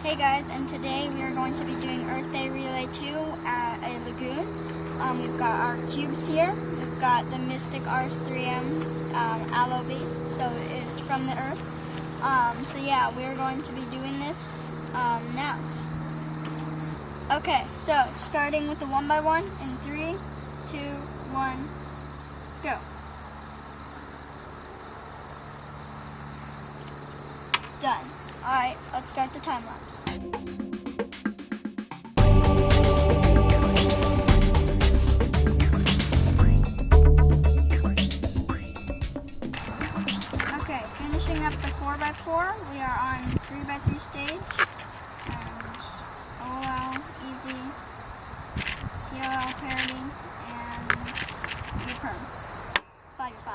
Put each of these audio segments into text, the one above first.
Hey guys, and today we are going to be doing Earth Day Relay 2 at a lagoon. We've got our cubes here. We've got the Mystic RS3M aloe based, so it is from the Earth. So yeah, we're going to be doing this now. Okay, so starting with the 1x1 in 3, 2, 1, go. Done. Alright, let's start the time lapse. Okay, finishing up the 4x4, we are on 3x3 stage. And OL, easy, PLL parity, and U-perm. 5x5.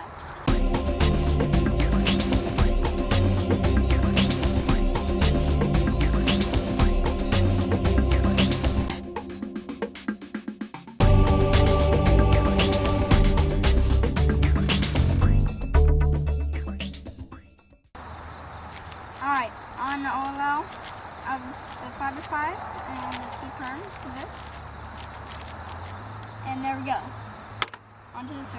Alright, on the OLL of the 5x5 and the T-perm for this. And there we go. Onto the 6x6.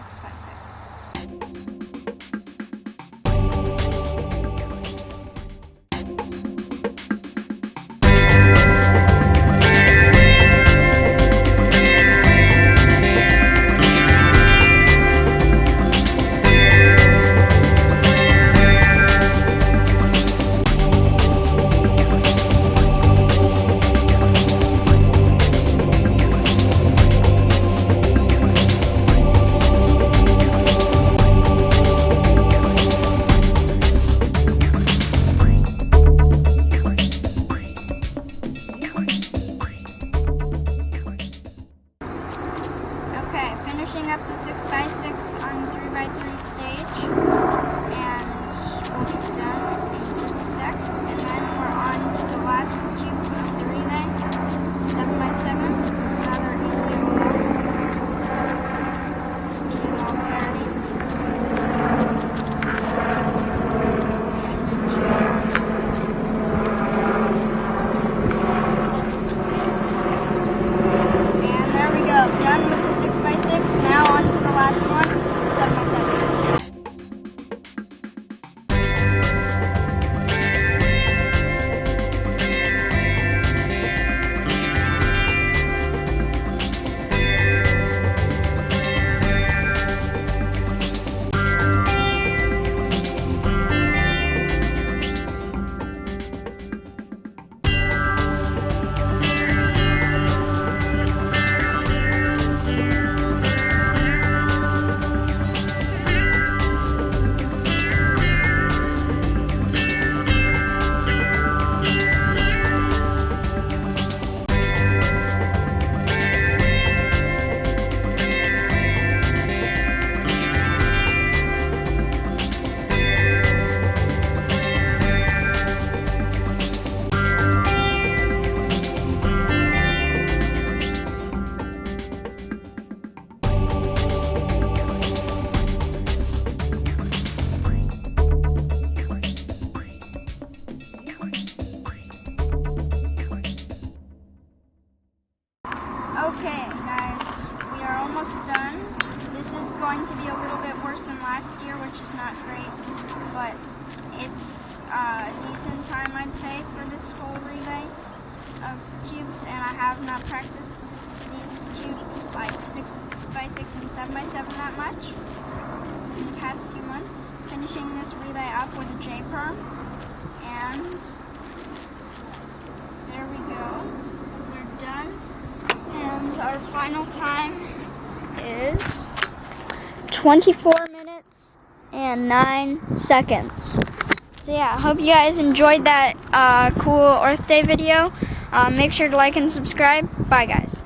Finishing up the 6x6 on 3x3 stage, and we'll be done in just a sec. And then we're on to the last cube of the relay, 7x7, another easy parity. And there we go, done with the 6x6. Now on to the last one, 7x7. Okay guys, we are almost done. This is going to be a little bit worse than last year, which is not great, but it's a decent time, I'd say, for this whole relay of cubes, and I have not practiced these cubes like 6x6 and 7x7 that much in the past few months. Finishing this relay up with a J-perm, and there we go, we're done. And our final time is 24 minutes and 9 seconds. So yeah, I hope you guys enjoyed that cool Earth Day video. Make sure to like and subscribe. Bye guys.